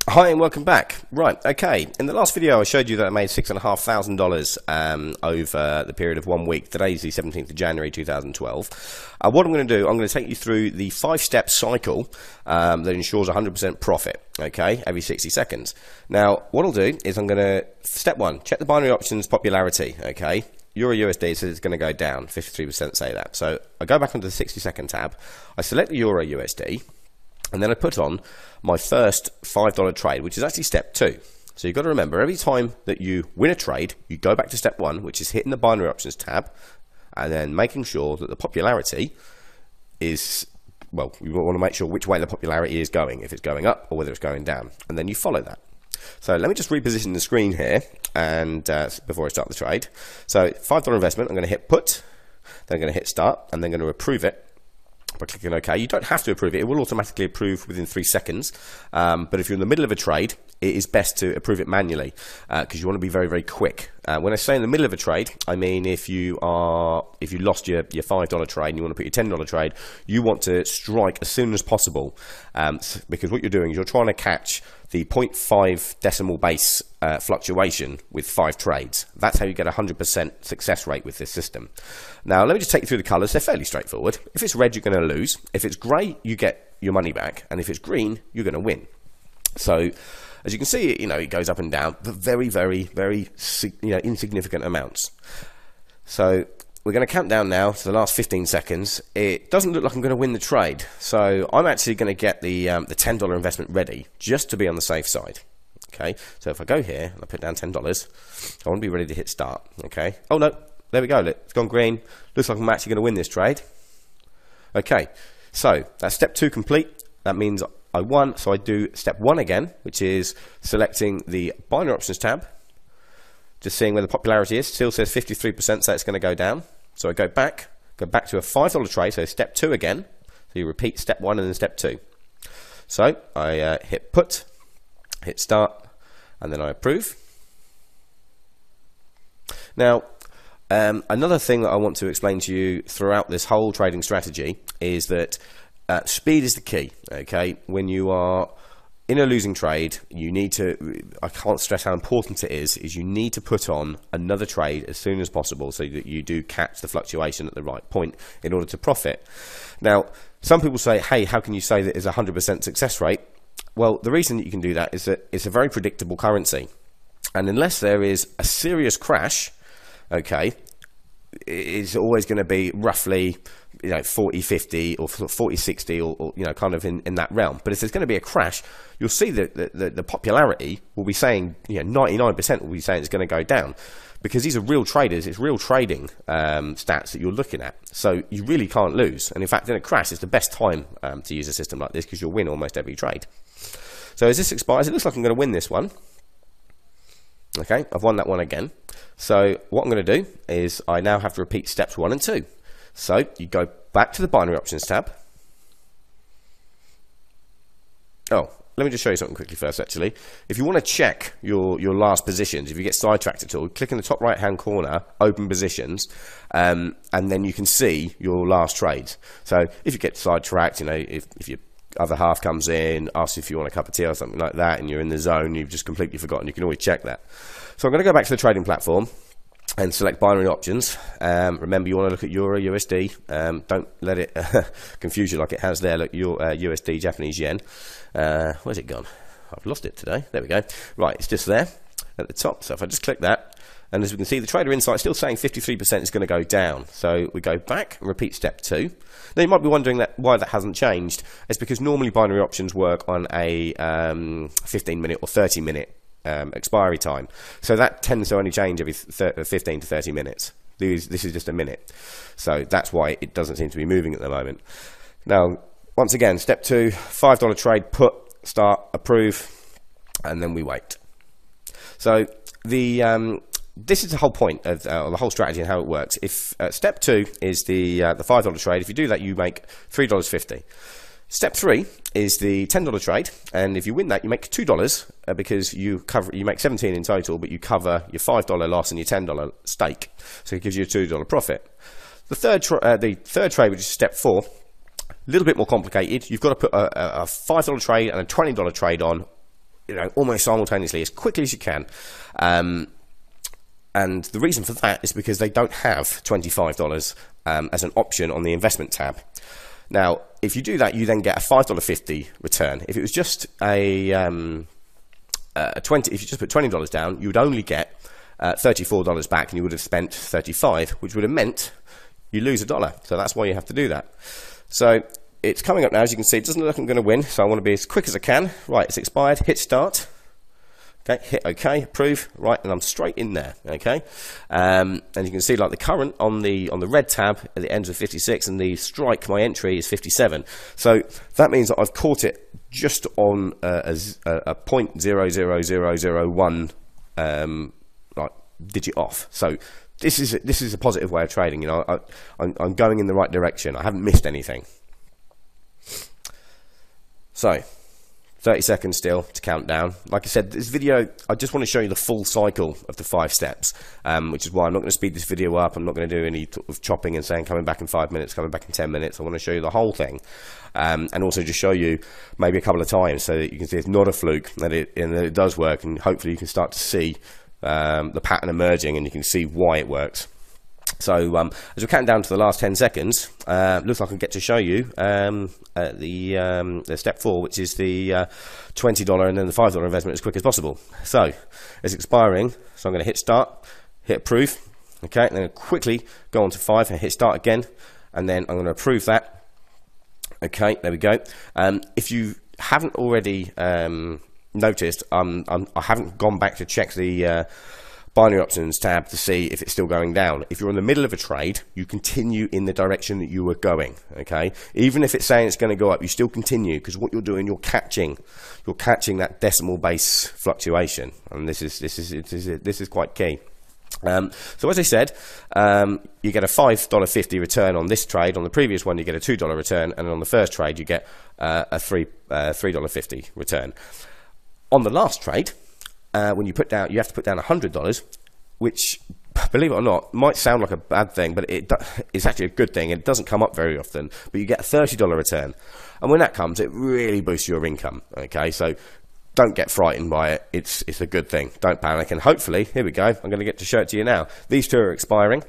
Hi and welcome back. Right, okay. In the last video I showed you that I made $6,500 over the period of 1 week. Today's the 17th of January 2012. What I'm going to do, I'm going to take you through the 5-step cycle that ensures 100% profit, okay, every 60 seconds. Now, what I'll do is I'm going to, step 1, check the binary options popularity, okay. Euro USD says it's going to go down, 53% say that. So I go back onto the 60-second tab, I select the Euro USD, and then I put on my first $5 trade, which is actually step 2. So you've got to remember, every time that you win a trade, you go back to step 1, which is hitting the binary options tab, and then making sure that the popularity is, well, you want to make sure which way the popularity is going, if it's going up or whether it's going down, and then you follow that. So let me just reposition the screen here, and before I start the trade. So $5 investment, I'm going to hit put, then I'm going to hit start, and then going to approve it by clicking OK. You don't have to approve it. It will automatically approve within 3 seconds. But if you're in the middle of a trade, it is best to approve it manually because you want to be very, very quick. When I say in the middle of a trade, I mean if you lost your $5 trade and you want to put your $10 trade, you want to strike as soon as possible because what you're doing is you're trying to catch the 0.5 decimal base fluctuation with 5 trades. That's how you get a 100% success rate with this system. Now, let me just take you through the colours. They're fairly straightforward. If it's red, you're going to lose. If it's grey, you get your money back. And if it's green, you're going to win. So, as you can see, it goes up and down, but very, very, very insignificant amounts. So, we're going to count down now to the last 15 seconds. It doesn't look like I'm going to win the trade. So I'm actually going to get the $10 investment ready just to be on the safe side. Okay, so if I go here and I put down $10, I want to be ready to hit start. Okay, oh no, there we go. Look, it's gone green. Looks like I'm actually going to win this trade. Okay, so that's step 2 complete. That means I won. So I do step 1 again, which is selecting the binary options tab. Just seeing where the popularity is. Still says 53%, so it's going to go down. So I go back to a $5 trade, so step 2 again. So you repeat step 1 and then step 2. So I hit put, hit start, and then I approve. Now, another thing that I want to explain to you throughout this whole trading strategy is that speed is the key. Okay, when you are in a losing trade, you need to, I can't stress how important it is you need to put on another trade as soon as possible so that you do catch the fluctuation at the right point in order to profit. Now, some people say, hey, how can you say that it's a 100% success rate? Well, the reason that you can do that is that it's a very predictable currency. And unless there is a serious crash, okay, it's always going to be roughly 40-50 or 40-60 or kind of in that realm. But if there's going to be a crash, you'll see that the popularity will be saying 99% will be saying it's going to go down because these are real traders. It's real trading stats that you're looking at. So you really can't lose. And in fact, in a crash, it's the best time to use a system like this because you'll win almost every trade. So as this expires, it looks like I'm going to win this one. Okay, I've won that one again. So what I'm going to do is I now have to repeat steps 1 and 2. So you go back to the binary options tab. Oh, let me just show you something quickly first actually. If you want to check your last positions, if you get sidetracked at all, click in the top right hand corner, open positions, and then you can see your last trades. So if you get sidetracked, if your other half comes in, asks if you want a cup of tea or something like that, and you're in the zone, you've just completely forgotten, you can always check that. So I'm going to go back to the trading platform and select binary options. Remember, you want to look at Euro USD. Don't let it confuse you like it has there. Look, your USD Japanese yen. Where's it gone? I've lost it today. There we go. Right, it's just there at the top. So if I just click that, and as we can see, the Trader Insight is still saying 53% is going to go down. So we go back and repeat step 2. Now you might be wondering why that hasn't changed. It's because normally binary options work on a 15-minute or 30-minute expiry time. So that tends to only change every 15 to 30 minutes. This is just a minute. So that's why it doesn't seem to be moving at the moment. Now, once again, step 2, $5 trade, put, start, approve, and then we wait. So this is the whole point of the whole strategy and how it works. If step 2 is the $5 trade, if you do that, you make $3.50. Step 3 is the $10 trade, and if you win that, you make $2 because you make 17 in total, but you cover your $5 loss and your $10 stake, so it gives you a $2 profit. The third trade, which is step 4, a little bit more complicated. You've got to put a $5 trade and a $20 trade on almost simultaneously as quickly as you can. And the reason for that is because they don't have $25 as an option on the investment tab. Now, if you do that, you then get a $5.50 return. If it was just if you just put $20 down, you would only get $34 back, and you would have spent $35, which would have meant you lose $1. So that's why you have to do that. So it's coming up now. As you can see, it doesn't look like I'm going to win, so I want to be as quick as I can. Right, it's expired. Hit start. Okay, hit OK, approve. Right, and I'm straight in there. Okay, and you can see like the current on the red tab at the end of 56, and the strike, my entry, is 57. So that means that I've caught it just on a 0.00001 like digit off. So this is a positive way of trading. I'm going in the right direction. I haven't missed anything. So 30 seconds still to count down. Like I said, this video, I just want to show you the full cycle of the 5 steps, which is why I'm not going to speed this video up. I'm not going to do any sort of chopping and saying coming back in 5 minutes, coming back in 10 minutes. I want to show you the whole thing, and also just show you maybe a couple of times so that you can see it's not a fluke, and that it does work, and hopefully you can start to see the pattern emerging, and you can see why it works. So as we count down to the last 10 seconds, looks like I get to show you the step 4, which is the $20 and then the $5 investment as quick as possible. So it's expiring, so I'm going to hit start, hit approve, okay, and then quickly go on to 5 and hit start again, and then I'm going to approve that. Okay, there we go. If you haven't already noticed, I haven't gone back to check the binary options tab to see if it's still going down. If you're in the middle of a trade, you continue in the direction that you were going. Okay, even if it's saying it's going to go up, you still continue, because what you're doing, you're catching that decimal base fluctuation, and this is quite key. So as I said, you get a $5.50 return on this trade. On the previous one, you get a $2 return, and on the first trade, you get a $3.50 return. On the last trade, when you have to put down $100, which, believe it or not, might sound like a bad thing, but it's actually a good thing. It doesn't come up very often, but you get a $30 return, and when that comes, it really boosts your income. Okay, so don't get frightened by it. It's a good thing. Don't panic, and hopefully, here we go. I'm going to get to show it to you now. These two are expiring,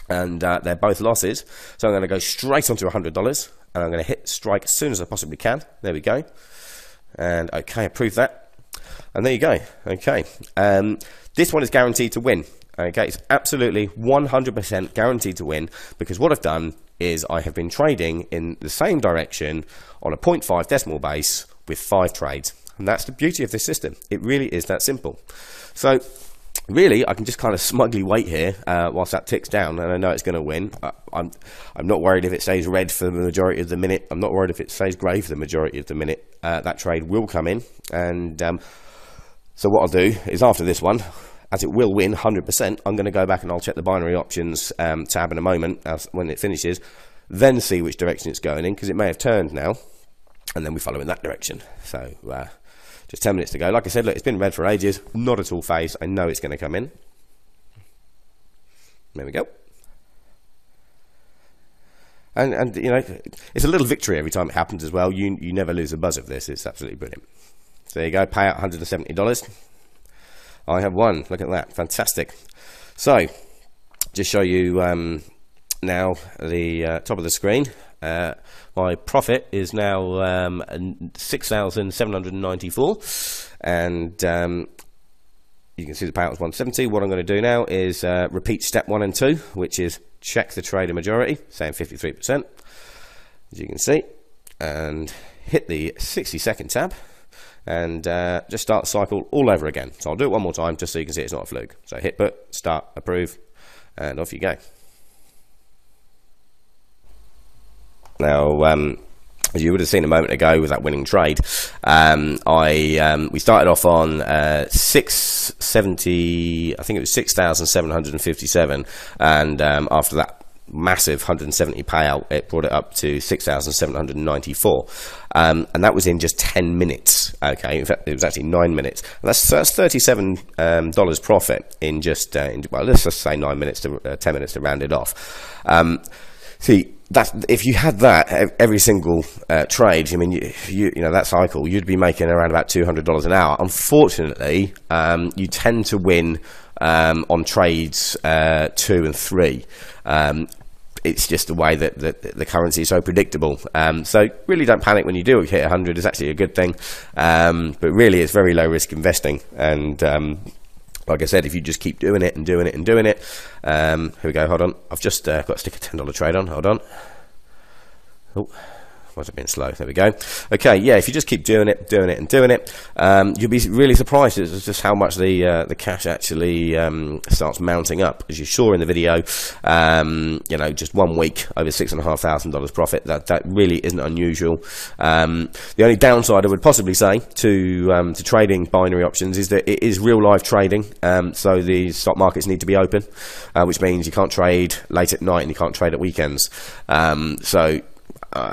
and they're both losses. So I'm going to go straight onto $100, and I'm going to hit strike as soon as I possibly can. There we go, and okay, approve that. And there you go. Okay, this one is guaranteed to win. Okay, it's absolutely 100% guaranteed to win, because what I've done is I have been trading in the same direction on a 0.5 decimal base with 5 trades, and that's the beauty of this system. It really is that simple. So really, I can just kind of smugly wait here whilst that ticks down, and I know it's going to win. I'm not worried if it stays red for the majority of the minute. I'm not worried if it stays grey for the majority of the minute. That trade will come in, and so what I'll do is, after this one, as it will win 100%, I'm going to go back and I'll check the binary options tab in a moment when it finishes, then see which direction it's going in, because it may have turned now, and then we follow in that direction. So just 10 minutes to go. Like I said, look, it's been red for ages, not at all phased. I know it's going to come in. There we go. And you know, it's a little victory every time it happens as well. You never lose a buzz of this. It's absolutely brilliant. So there you go, pay out $170. I have won. Look at that, fantastic. So, just show you now the top of the screen. My profit is now $6,794, and you can see the payout was 170. What I'm going to do now is repeat step 1 and 2, which is check the trader majority, saying 53%, as you can see, and hit the 60-second tab, and just start the cycle all over again. So I'll do it one more time just so you can see it's not a fluke. So hit put, start, approve, and off you go. Now, as you would have seen a moment ago with that winning trade, we started off on 670, I think it was 6,757, and after that massive 170 payout, it brought it up to 6,794, and that was in just 10 minutes. Okay, in fact, it was actually 9 minutes, and that's $37 profit in just well, let's just say 9 minutes to 10 minutes to round it off. See, if you had that every single trade, I mean, you know that cycle, you'd be making around about $200 an hour. Unfortunately, you tend to win on trades 2 and 3. It's just the way that the currency is so predictable. So really don't panic when you do hit 100. It's actually a good thing. But really, it's very low risk investing. And like I said, if you just keep doing it and doing it and doing it. Here we go. Hold on. I've just got to stick a $10 trade on. Hold on. Oh. Was it being slow? There we go. Okay, yeah. If you just keep doing it, and doing it, you'll be really surprised at just how much the cash actually starts mounting up. As you saw in the video, you know, just 1 week over $6,500 profit. That really isn't unusual. The only downside I would possibly say to trading binary options is that it is real life trading. So the stock markets need to be open, which means you can't trade late at night and you can't trade at weekends.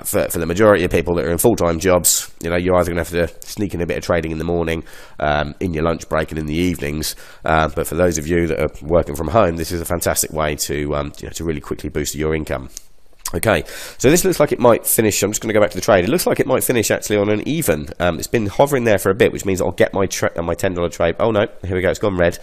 For the majority of people that are in full-time jobs, you know, you're either going to have to sneak in a bit of trading in the morning, in your lunch break and in the evenings. But for those of you that are working from home, this is a fantastic way to, you know, to really quickly boost your income. Okay, so this looks like it might finish. I'm just going to go back to the trade. It looks like it might finish actually on an even. It's been hovering there for a bit, which means I'll get my $10 trade. Oh no, here we go. It's gone red.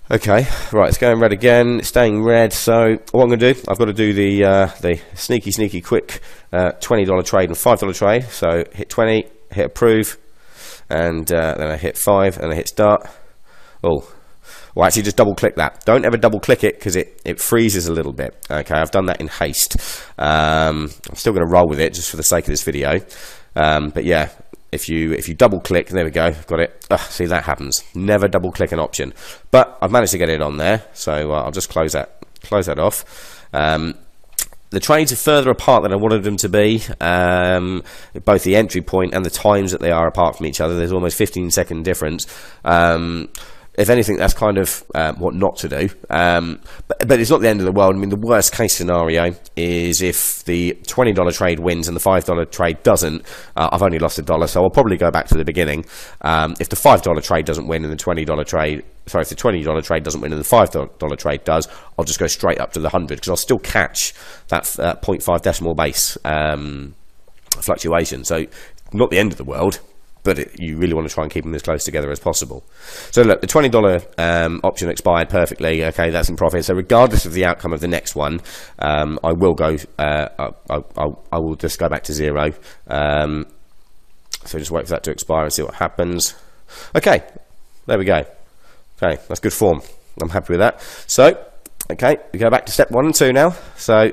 Okay, right, it's going red again, it's staying red, so what I'm going to do, I've got to do the sneaky quick $20 trade and $5 trade. So hit 20, hit approve, and then I hit 5, and I hit start. Oh, well actually just double click that. Don't ever double click it because it freezes a little bit. Okay, I've done that in haste. I'm still going to roll with it just for the sake of this video. But yeah. If you double click, there we go, got it. See, that happens. Never double click an option, but I've managed to get it on there, so I'll just close that off. The trades are further apart than I wanted them to be. Both the entry point and the times that they are apart from each other. There's almost 15-second difference. If anything, that's kind of what not to do. But it's not the end of the world. I mean, the worst case scenario is if the $20 trade wins and the $5 trade doesn't. I've only lost $1, so I'll probably go back to the beginning. If the $5 trade doesn't win and the $20 trade, sorry, if the $20 trade doesn't win and the $5 trade does, I'll just go straight up to the 100 because I'll still catch that 0.5 decimal base fluctuation. So not the end of the world. But you really want to try and keep them as close together as possible. So look, the $20 option expired perfectly. Okay, that's in profit. So regardless of the outcome of the next one, I will go. I will just go back to 0. So just wait for that to expire and see what happens. Okay, there we go. Okay, that's good form. I'm happy with that. So okay, we go back to step 1 and 2 now. So.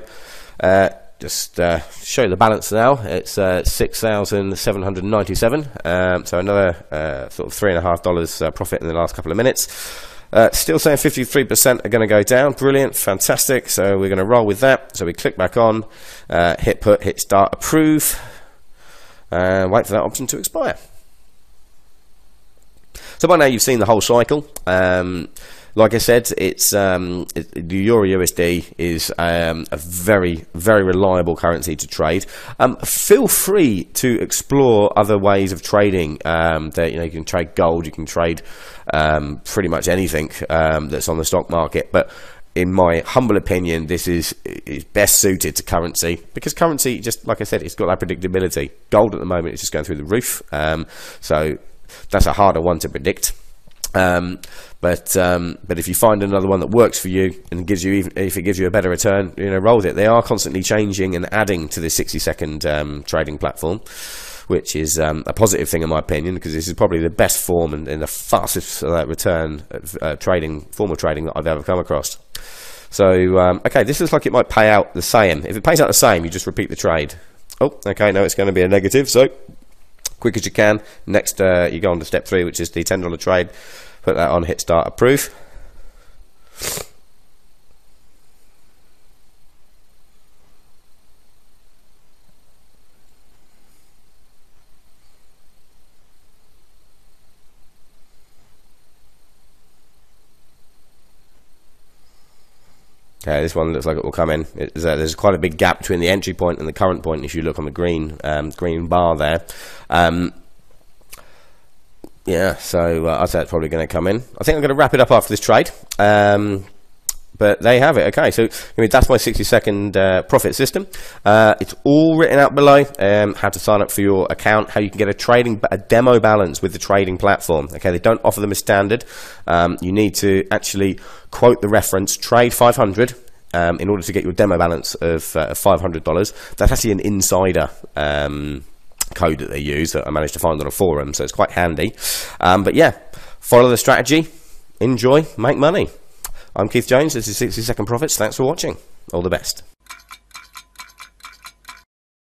Just show you the balance now. It's $6,797. So another sort of $3.50 profit in the last couple of minutes. Still saying 53% are going to go down. Brilliant, fantastic. So we're going to roll with that. So we click back on, hit put, hit start, approve, and wait for that option to expire. So by now you've seen the whole cycle. Like I said, it's the Euro USD is a very, very reliable currency to trade. Feel free to explore other ways of trading. That, you know, you can trade gold, you can trade pretty much anything that's on the stock market. But in my humble opinion, this is best suited to currency because currency, just like I said, it's got that predictability. Gold at the moment is just going through the roof, so that's a harder one to predict. But if you find another one that works for you and gives you, even if it gives you a better return, you know, roll with it. They are constantly changing and adding to this 60-second trading platform, which is a positive thing in my opinion because this is probably the best form and the fastest return trading form of trading that I've ever come across. So okay, this looks like it might pay out the same. If it pays out the same, you just repeat the trade. Oh, okay, no, it's going to be a negative. So quick as you can. Next, you go on to step 3, which is the $10 trade. Put that on, hit start, approve. Okay, this one looks like it will come in. There's quite a big gap between the entry point and the current point if you look on the green bar there. Yeah, so I'd say it's probably going to come in. I think I'm going to wrap it up after this trade. But there you have it. Okay, so that's my 60-second profit system. It's all written out below. How to sign up for your account, how you can get a demo balance with the trading platform. Okay, they don't offer them as standard. You need to actually quote the reference trade 500 in order to get your demo balance of $500. That's actually an insider code that they use that I managed to find on a forum, so it's quite handy. But yeah, follow the strategy, enjoy, make money. I'm Keith Jones. This is 60 Second Profits. Thanks for watching. All the best.